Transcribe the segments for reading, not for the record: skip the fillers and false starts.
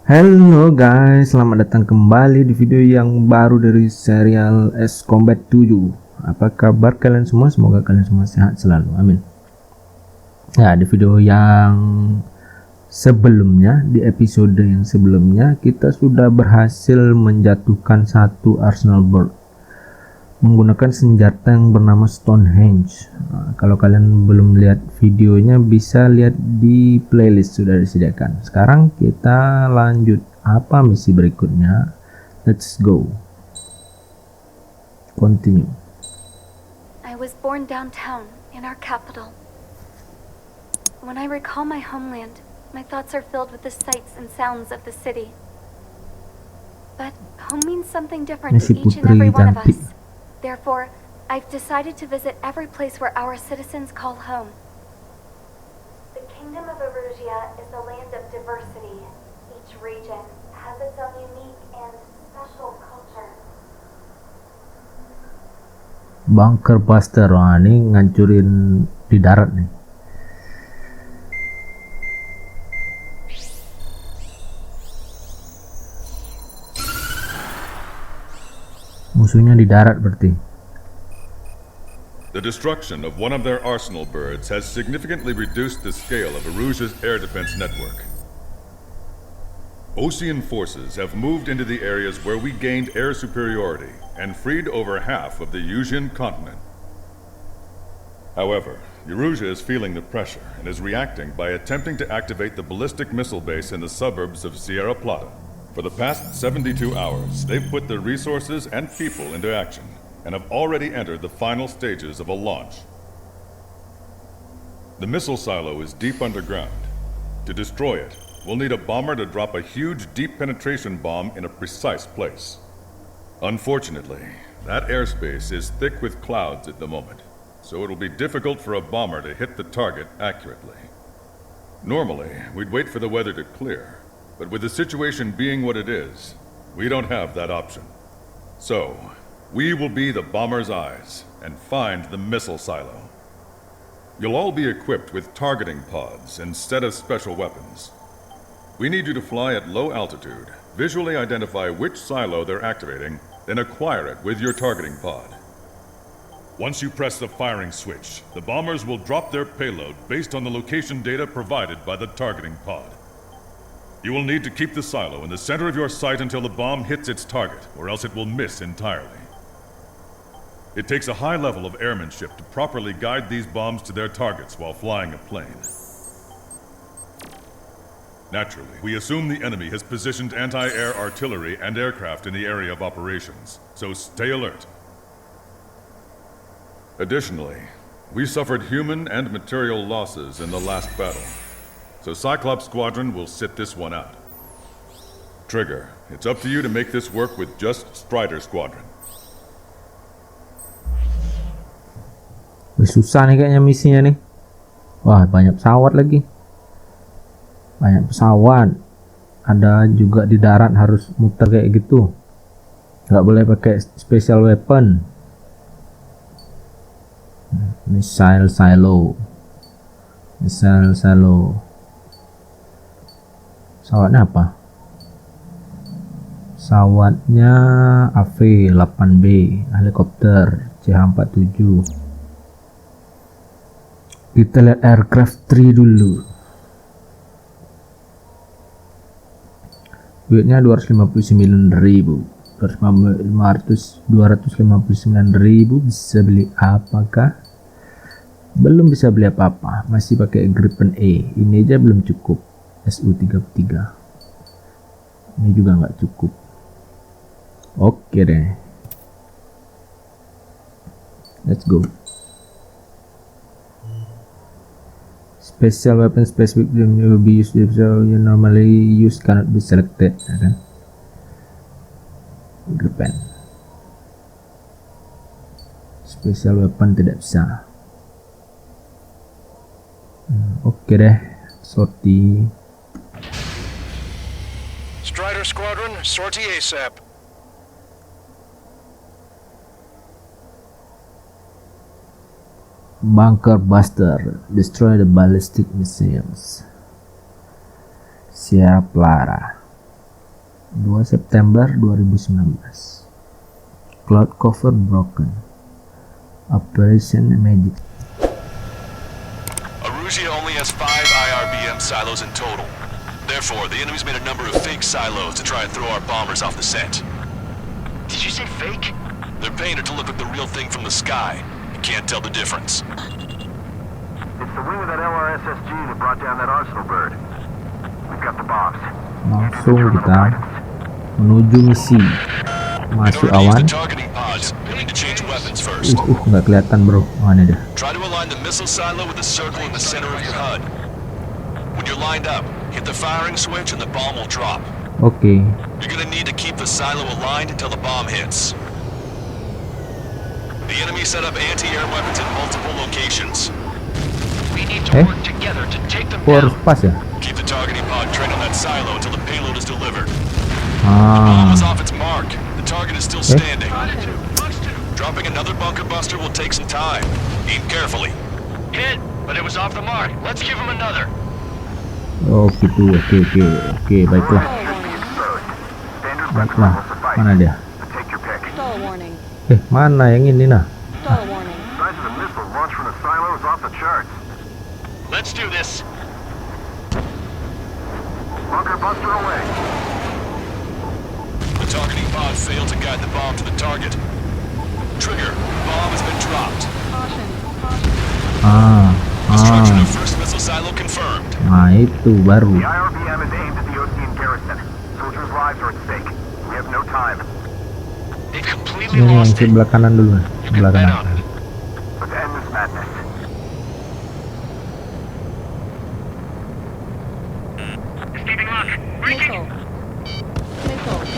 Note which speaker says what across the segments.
Speaker 1: Halo guys, selamat datang kembali di video yang baru dari serial S Combat 7. Apa kabar kalian semua? Semoga kalian semua sehat selalu, amin. Nah, di video yang sebelumnya, di episode yang sebelumnya, kita sudah berhasil menjatuhkan satu Arsenal Bird menggunakan senjata yang bernama Stonehenge. Nah, kalau kalian belum lihat videonya, bisa lihat di playlist, sudah disediakan. Sekarang kita lanjut, apa misi berikutnya? Let's go. Continue.
Speaker 2: I was born downtown in our capital. When I recall my homeland, my thoughts are filled with the sights and sounds of the city. But home means something different to each and every one of us. Therefore, I've decided to visit every place where our citizens call home. The kingdom of ERUSEA is a land of diversity. Each region has its own unique and special culture.
Speaker 1: Bunker Buster, wah ini ngancurin di darat nih. Musuhnya di darat berarti.
Speaker 3: The destruction of one of their arsenal birds has significantly reduced the scale of ERUSEA's air defense network. OSEAN forces have moved into the areas where we gained air superiority and freed over half of the Eurasian continent. However, ERUSEA is feeling the pressure and is reacting by attempting to activate the ballistic missile base in the suburbs of Sierra Plata. For the past 72 hours, they've put their resources and people into action and have already entered the final stages of a launch. The missile silo is deep underground. To destroy it, we'll need a bomber to drop a huge deep penetration bomb in a precise place. Unfortunately, that airspace is thick with clouds at the moment, so it'll be difficult for a bomber to hit the target accurately. Normally, we'd wait for the weather to clear, but with the situation being what it is, we don't have that option. So, we will be the bomber's eyes and find the missile silo. You'll all be equipped with targeting pods instead of special weapons. We need you to fly at low altitude, visually identify which silo they're activating, then acquire it with your targeting pod. Once you press the firing switch, the bombers will drop their payload based on the location data provided by the targeting pod. You will need to keep the silo in the center of your sight until the bomb hits its target, or else it will miss entirely. It takes a high level of airmanship to properly guide these bombs to their targets while flying a plane. Naturally, we assume the enemy has positioned anti-air artillery and aircraft in the area of operations, so stay alert. Additionally, we suffered human and material losses in the last battle, so Cyclops Squadron will sit this one out. Trigger, it's up to you to make this work with just Strider Squadron.
Speaker 1: Susah nih kayaknya misinya nih. Wah, banyak pesawat lagi. Banyak pesawat. Ada juga di darat harus muter kayak gitu. Nggak boleh pakai special weapon. Missile silo. Missile silo. Pesawatnya apa? Pesawatnya AV-8B, helikopter CH-47. Kita lihat aircraft 3 dulu. Duitnya 259.000. 259.000 bisa beli apakah? Belum bisa beli apa-apa, masih pakai Gripen E. Ini aja belum cukup. SU-33 ini juga nggak cukup. Oke deh, let's go. Special weapon specific will be used if you normally use cannot be selected, ya kan? Gripen special weapon tidak bisa. Oke deh, sortie.
Speaker 4: Strider Squadron, sortie ASAP.
Speaker 1: Bunker Buster, destroy the ballistic missiles. Sierra Plata. 2 September 2019. Cloud cover broken. Operation Magic.
Speaker 4: ERUSEA only has 5 IRBM silos in total. Therefore, the enemy's made a number of fake silos to try and throw our bombers off the scent. Did you say fake? They're painted to look like the real thing from the sky. You can't tell the difference.
Speaker 5: It's the wing of that LRSSG that brought down that Arsenal bird. We've got the bombs.
Speaker 1: Langsung kita menuju misi. Masuk awan. Nggak kelihatan bro. Mana dia?
Speaker 4: Try to align the missile silo with the circle in the center of your HUD. When you're lined up, hit the firing switch and the bomb will drop.
Speaker 1: Oke.
Speaker 4: You're gonna need to keep the silo aligned until the bomb hits. The enemy set up anti-air weapons in multiple locations. We need to work together to take them down.
Speaker 1: Harus pas ya?
Speaker 4: Keep the targeting pod trained on that silo until the payload is delivered. The bomb is off its mark. The target is still standing. Dropping another bunker buster will take some time. Aim carefully. Hit, but it was off the mark. Let's give him another.
Speaker 1: Oh gitu. Oke, baiklah. Baiklah. Mana dia?
Speaker 5: Take your pick.
Speaker 6: Stall warning.
Speaker 1: Mana yang ini nah?
Speaker 6: Stall warning.
Speaker 5: Size of the missile launched from the silo is off the charts.
Speaker 4: Let's do this.
Speaker 5: Bunker buster away.
Speaker 4: The targeting pod failed to guide the bomb to the target. Trigger, bomb has been dropped.
Speaker 6: Caution.
Speaker 4: Destruction of first missile silo confirmed.
Speaker 1: Nah itu baru.
Speaker 5: The IRBM is aimed at the OSEA garrison. Soldiers' lives are at stake. We have no time.
Speaker 4: They completely
Speaker 1: Ini yang
Speaker 4: lost it.
Speaker 1: sebelah kanan dulu.
Speaker 4: You
Speaker 1: Sebelah
Speaker 4: can bet
Speaker 1: kanan.
Speaker 4: on it.
Speaker 5: Let's end this madness.
Speaker 6: Missile.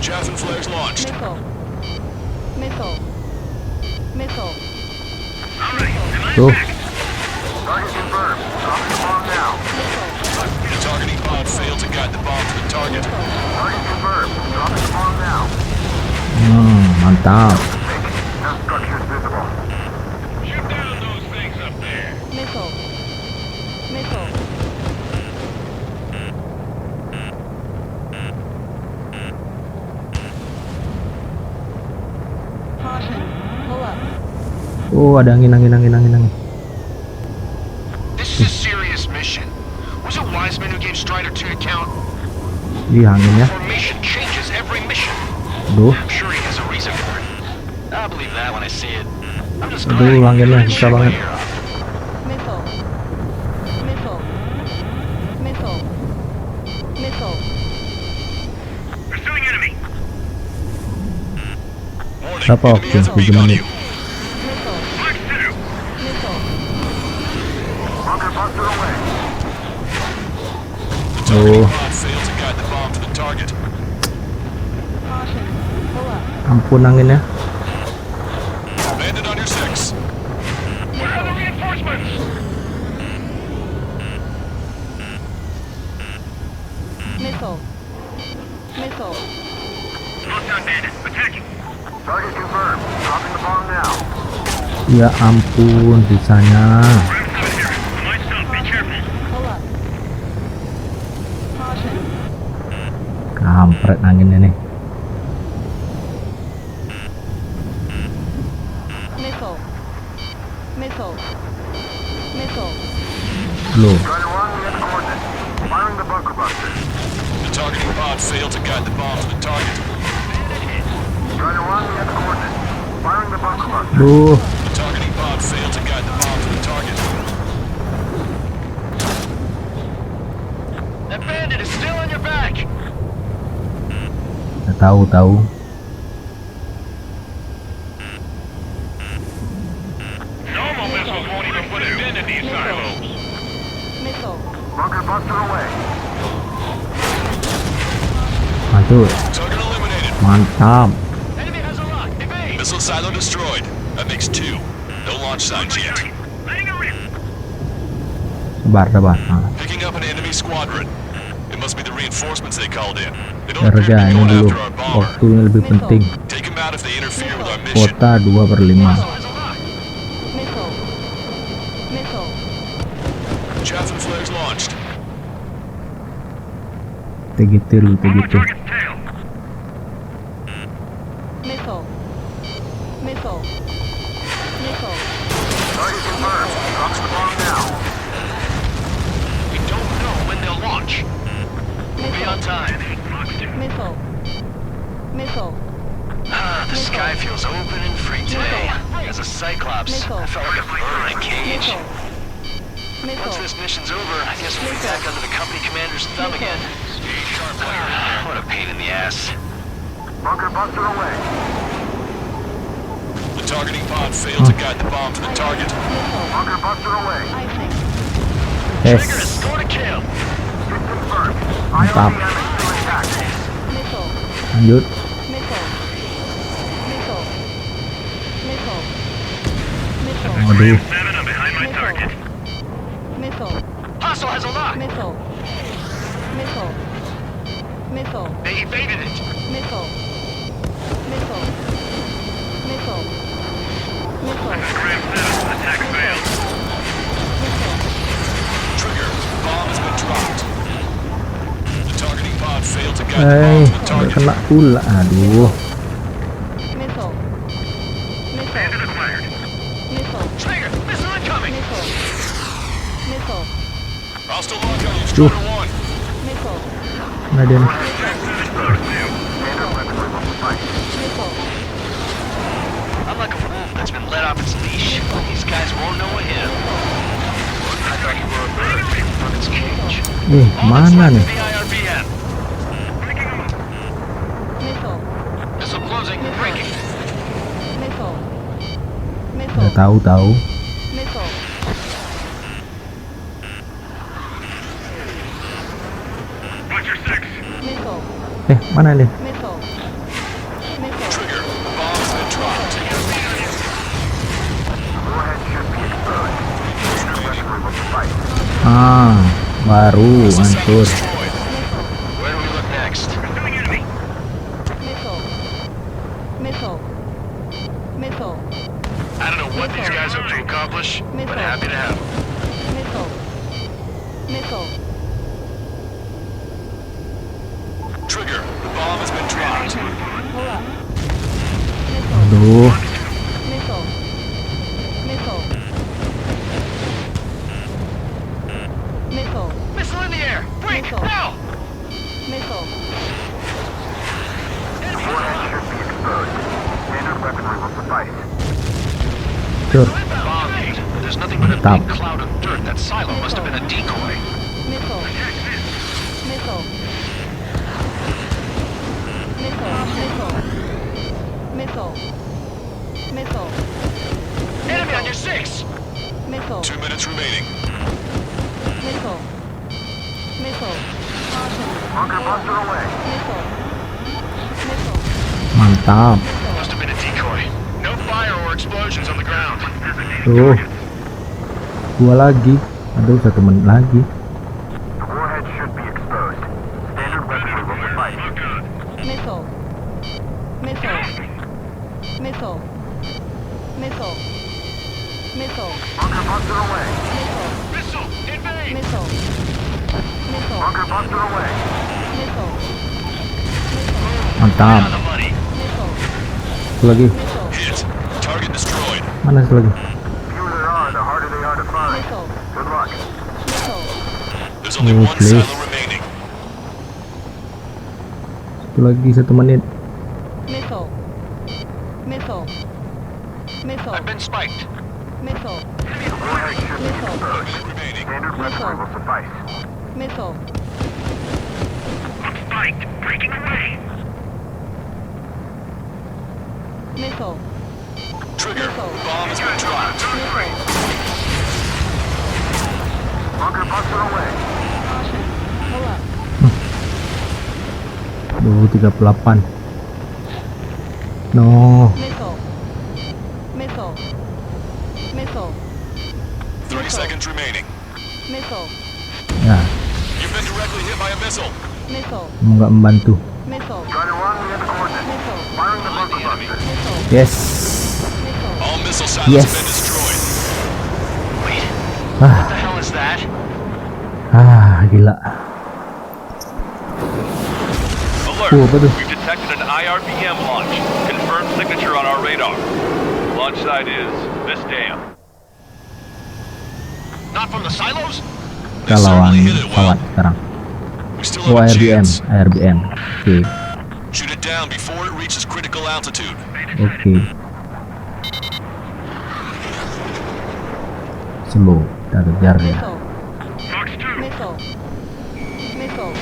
Speaker 4: Chaff and flares launched.
Speaker 6: Missile.
Speaker 1: Tuh.
Speaker 5: Target confirmed. Drop the bomb now.
Speaker 4: The targeting pod failed to guide the bomb to the target.
Speaker 5: Target confirmed. Drop the bomb now.
Speaker 1: Mantap.
Speaker 5: No structures visible.
Speaker 4: Shoot down those things up there.
Speaker 6: Missile. Caution. Pull up.
Speaker 1: Oh, ada angin.
Speaker 4: This is a serious mission. Was it Wiseman who gave Strider 2 to count?
Speaker 1: Ih, anginnya.
Speaker 4: Formation changes every mission.
Speaker 1: Duh.
Speaker 4: I'm sure he has a reason for it. I believe that when I see it. I'm just
Speaker 1: Aduh, anginnya susah banget.
Speaker 6: Missile.
Speaker 4: Pursuing enemy. Warning,
Speaker 1: Berapa
Speaker 4: enemy
Speaker 1: waktu?
Speaker 4: has a
Speaker 1: 7
Speaker 4: beak on
Speaker 1: menit.
Speaker 4: you.
Speaker 5: Bunker buster away.
Speaker 4: The targeting pod failed to guide the bomb to the target.
Speaker 6: Caution. Pull up.
Speaker 1: Ampun anginnya.
Speaker 4: Bandit on your 6. Where are the reinforcements?
Speaker 6: Missile.
Speaker 4: Hostile bandit, attacking.
Speaker 5: Target confirmed. Dropping the bomb now.
Speaker 1: Ya ampun, sisanya.
Speaker 4: Might stop, be careful.
Speaker 6: Pull up. Caution.
Speaker 1: Kampret anginnya nih.
Speaker 6: Missile.
Speaker 1: Loh.
Speaker 5: Strider 1, we have coordinates. Firing the bunker buster.
Speaker 4: The targeting pod failed to guide the bomb to the target.
Speaker 5: Strider 1, we have coordinates. Firing the bunker buster.
Speaker 1: Duh.
Speaker 4: The targeting pod failed to guide the bomb to the target. That bandit is still on your back.
Speaker 1: Tahu.
Speaker 4: Normal missiles won't even put a dent in these silos.
Speaker 6: Missile.
Speaker 5: Bunker buster away.
Speaker 1: Mantul.
Speaker 4: Target eliminated.
Speaker 1: Mantap.
Speaker 4: Enemy has a lock. Evade. Missile silo destroyed. That makes 2. No launch signs yet.
Speaker 1: Sabar. Nah.
Speaker 4: Picking up an enemy squadron. It must be the reinforcements they called in. They don't appear
Speaker 1: Harga
Speaker 4: to be
Speaker 1: ini
Speaker 4: going
Speaker 1: dulu.
Speaker 4: after our bomber.
Speaker 1: Waktunya lebih penting.
Speaker 4: Take them out if they interfere with our mission.
Speaker 1: Kota 2/5.
Speaker 6: Missile.
Speaker 4: Chaff and flares launched.
Speaker 1: TGT dulu.
Speaker 6: Missile.
Speaker 4: The sky feels open and free today. As a Cyclops, I felt like a bird in a cage. Once this mission's over, I guess we'll be back under the company commander's thumb again. What a pain in the ass.
Speaker 5: Bunker buster away.
Speaker 4: The targeting pod failed to guide the bomb to the target.
Speaker 5: Bunker buster away.
Speaker 6: Icing.
Speaker 4: Trigger has
Speaker 1: Yes.
Speaker 4: scored a kill.
Speaker 5: Hit confirmed.
Speaker 1: Mantap.
Speaker 5: IRBM is still intact.
Speaker 6: Missile.
Speaker 1: Lanjut.
Speaker 6: Missile. Missile. Missile. Missile.
Speaker 1: Waduh.
Speaker 4: I'm behind my target.
Speaker 6: Missile.
Speaker 4: Hostile has a lock.
Speaker 6: Missile. Missile. Missile.
Speaker 4: They evaded it.
Speaker 6: Missile. Missile. Missile. Missile.
Speaker 4: Attack failed.
Speaker 6: Missile.
Speaker 4: Trigger, bomb has been dropped. The targeting pod failed to guide the bomb to the
Speaker 1: Udah
Speaker 4: target.
Speaker 1: kena pula. Aduh.
Speaker 6: Missile. Missile. Missile.
Speaker 4: Trigger, missile incoming.
Speaker 6: Missile. Missile.
Speaker 4: Hostile lock on you, Strider 1.
Speaker 6: Missile.
Speaker 1: Nah dia nih.
Speaker 6: Missile.
Speaker 4: I'm like a wolf that's been let off its leash. These guys won't know a him. I thought you were a bird from its cage.
Speaker 1: Mana nih?
Speaker 4: The IRBM.
Speaker 6: Missile.
Speaker 4: Missile closing, breaking.
Speaker 6: Missile.
Speaker 1: Udah
Speaker 6: Missile.
Speaker 1: tahu.
Speaker 6: Missile. Missile.
Speaker 1: Mana nih?
Speaker 6: Missile. Missile.
Speaker 4: Trigger, bomb has been dropped.
Speaker 5: Warhead should be exposed. Standard weaponry will suffice.
Speaker 1: Baru
Speaker 4: Missile silo
Speaker 1: hancur.
Speaker 4: destroyed. Where do we look next?
Speaker 6: Missile. Missile. Missile.
Speaker 4: I don't know what these guys hope to accomplish, but happy to have them.
Speaker 6: Missile. Missile.
Speaker 4: Trigger, the bomb has been dropped.
Speaker 6: Pull up. Missile.
Speaker 1: Aduh.
Speaker 6: Missile. Missile. Missile.
Speaker 4: Missile in the air! Break!
Speaker 6: Missile.
Speaker 4: Now!
Speaker 6: Missile.
Speaker 5: Warhead should be exposed. Standard weaponry will suffice.
Speaker 1: Hancur.
Speaker 4: Bomb hit. There's nothing but a
Speaker 1: Mantap.
Speaker 4: big cloud of dirt. That silo must have been a decoy.
Speaker 6: Missile. Missile. Missile. Missile. Missile. Missile.
Speaker 4: Enemy on your 6!
Speaker 6: Missile.
Speaker 4: 2 minutes remaining.
Speaker 6: Missile. Missile. Caution.
Speaker 5: Bunker buster away.
Speaker 6: Missile. Missile.
Speaker 1: Mantap.
Speaker 4: Must have been a decoy. No fire or explosions on the ground.
Speaker 1: Tuh. Dua lagi. Aduh, satu menit lagi.
Speaker 5: The warhead should be exposed. Standard weaponry will suffice.
Speaker 6: Missile. Missile. Missile. Missile. Missile.
Speaker 5: Bunker buster away.
Speaker 6: Missile.
Speaker 4: Missile! Invade!
Speaker 6: Missile. Missile.
Speaker 5: Bunker buster away.
Speaker 6: Missile.
Speaker 1: Mantap.
Speaker 4: On the money.
Speaker 6: Missile.
Speaker 1: Satu lagi.
Speaker 6: Missile.
Speaker 4: Hit. Target destroyed.
Speaker 1: Mana satu lagi?
Speaker 5: The fewer there are, the harder they are to find.
Speaker 6: Missile.
Speaker 5: Good luck.
Speaker 6: Missile.
Speaker 4: There's only
Speaker 1: Oh,
Speaker 4: one
Speaker 1: please.
Speaker 4: silo remaining.
Speaker 1: Satu lagi, 1 menit.
Speaker 6: Missile. Missile. Missile.
Speaker 4: I've been spiked.
Speaker 6: Missile.
Speaker 5: The warhead should be
Speaker 6: Missile.
Speaker 5: exposed.
Speaker 4: Remaining.
Speaker 5: Standard weaponry will suffice.
Speaker 6: Missile.
Speaker 4: Spiked. Breaking away.
Speaker 6: Missile.
Speaker 4: Trigger.
Speaker 6: Missile.
Speaker 4: Bomb has been dropped.
Speaker 6: Missile.
Speaker 5: Bunker buster away.
Speaker 6: Caution. Pull up.
Speaker 1: 38. No.
Speaker 6: Missile. Missile. Missile.
Speaker 4: 30 seconds remaining.
Speaker 6: Missile.
Speaker 1: Ya,
Speaker 4: You've been directly hit by a missile.
Speaker 6: Missile.
Speaker 1: nggak membantu.
Speaker 6: Missile.
Speaker 5: Strider 1, we have the coordinates.
Speaker 6: Missile.
Speaker 5: Firing the bunker buster.
Speaker 6: Missile.
Speaker 1: Yes.
Speaker 6: Missile.
Speaker 4: All missile silos
Speaker 1: Yes.
Speaker 4: have been destroyed. Wait,
Speaker 1: Ah,
Speaker 4: what the hell is that?
Speaker 1: gila.
Speaker 4: Alert!
Speaker 1: Apa tuh?
Speaker 7: We've detected an IRBM launch. Confirmed signature on our radar. Launch site is this dam.
Speaker 4: Not from the silos?
Speaker 1: Kita lawan pesawat sekarang.
Speaker 4: We still
Speaker 1: Oh,
Speaker 4: have a
Speaker 1: ARBM.
Speaker 4: chance.
Speaker 1: ARBM. Oke.
Speaker 4: Shoot it down before it reaches critical altitude.
Speaker 1: Oke. Slow, kita kejar ya.
Speaker 6: Missile. Missile. Missile.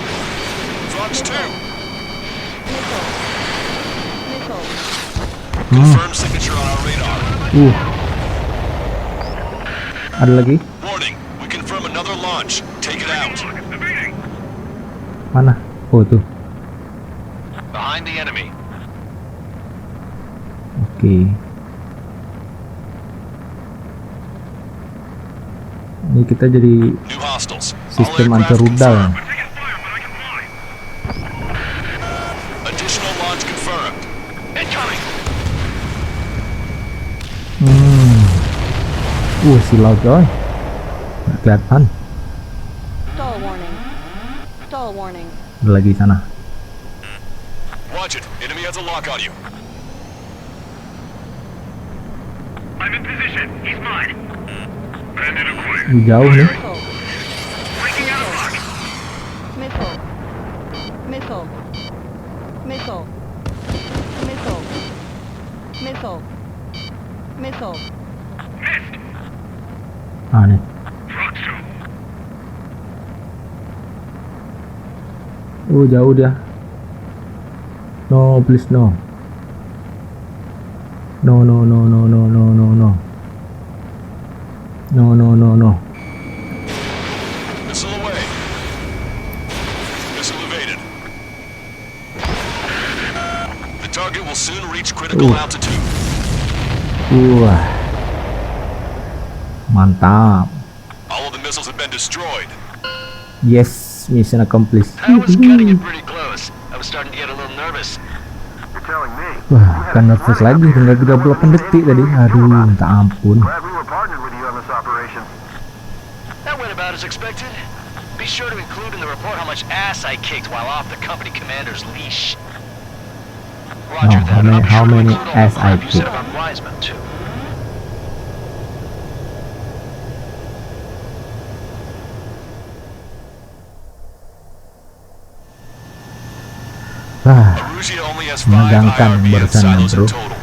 Speaker 4: Fox 2,
Speaker 6: Missile. Missile.
Speaker 4: confirm signature on our radar.
Speaker 1: Ada lagi?
Speaker 4: Warning, we confirm another launch. Take it out.
Speaker 1: Mana? Oh tuh.
Speaker 7: Behind the enemy.
Speaker 1: Oke. Ini kita jadi
Speaker 4: New hostiles. All
Speaker 1: sistem
Speaker 4: aircraft
Speaker 1: anti rudal.
Speaker 4: confirmed. Additional launch confirmed. Incoming.
Speaker 1: Silau coy. Nggak kelihatan.
Speaker 6: Stall warning. Stall warning.
Speaker 1: Ada lagi sana.
Speaker 4: Watch it. Enemy has a lock on you.
Speaker 5: I'm in position. He's mine. Bandit acquired.
Speaker 1: Jauh nih.
Speaker 6: Missile.
Speaker 5: Breaking out of lock.
Speaker 6: Missile. Missile. Missile. Missile. Missile. Missile.
Speaker 5: Missed.
Speaker 1: Ah nih.
Speaker 5: Fox 2.
Speaker 1: Jauh dia. No, please no. No, no, no, no, no, no, no, no. No, no, no, no.
Speaker 4: Missile away. Missile evaded. The target will soon reach critical altitude.
Speaker 1: Mantap.
Speaker 4: All of the missiles have been destroyed.
Speaker 1: Yes, mission accomplished.
Speaker 7: I was cutting it pretty close. I was starting to get a little nervous.
Speaker 5: You're telling me.
Speaker 1: Wah, kan nervous lagi, tinggal 38 detik tadi. Aduh, minta ampun.
Speaker 5: Glad we were partnered with you on this operation.
Speaker 7: That went about as expected. Be sure to include in the report how much ass I kicked while off the company commander's leash. Roger
Speaker 1: No,
Speaker 7: that. I'll be
Speaker 1: how
Speaker 7: sure to
Speaker 1: many
Speaker 7: include all
Speaker 1: ass
Speaker 7: the
Speaker 1: I
Speaker 7: crap you said
Speaker 1: kicked?
Speaker 7: about Wiseman, too.
Speaker 4: ERUSEA only has 5
Speaker 1: menegangkan
Speaker 4: IRBM
Speaker 1: barusan,
Speaker 4: silos
Speaker 1: bro.
Speaker 4: in total.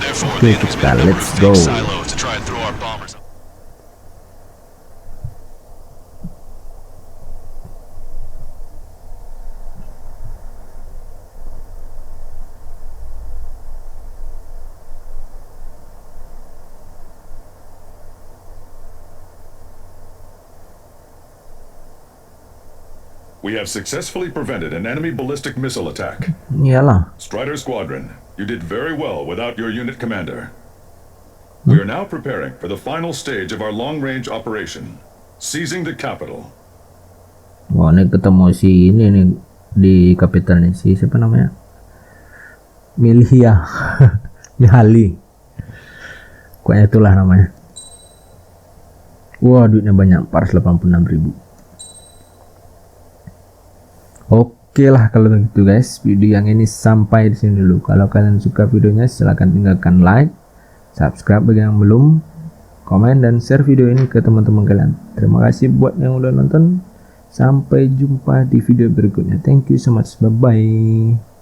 Speaker 4: Therefore,
Speaker 1: Oke,
Speaker 4: the enemy's
Speaker 1: kita
Speaker 4: been
Speaker 1: let's
Speaker 4: recruiting
Speaker 1: go.
Speaker 4: silos to try and throw our bombers up.
Speaker 3: We have successfully prevented an enemy ballistic missile attack.
Speaker 1: Iyalah.
Speaker 3: Strider Squadron, you did very well without your unit commander. We are now preparing for the final stage of our long-range operation, seizing the capital.
Speaker 1: Wah, ini ketemu si ini nih di kapital nih, si siapa namanya? Milia. Mihali. Pokoknya itulah namanya. Wah, duitnya banyak, 486.000. Oke lah kalau begitu guys, video yang ini sampai di sini dulu. Kalau kalian suka videonya silahkan tinggalkan like, subscribe bagi yang belum, komen dan share video ini ke teman-teman kalian. Terima kasih buat yang udah nonton. Sampai jumpa di video berikutnya. Thank you so much. Bye bye.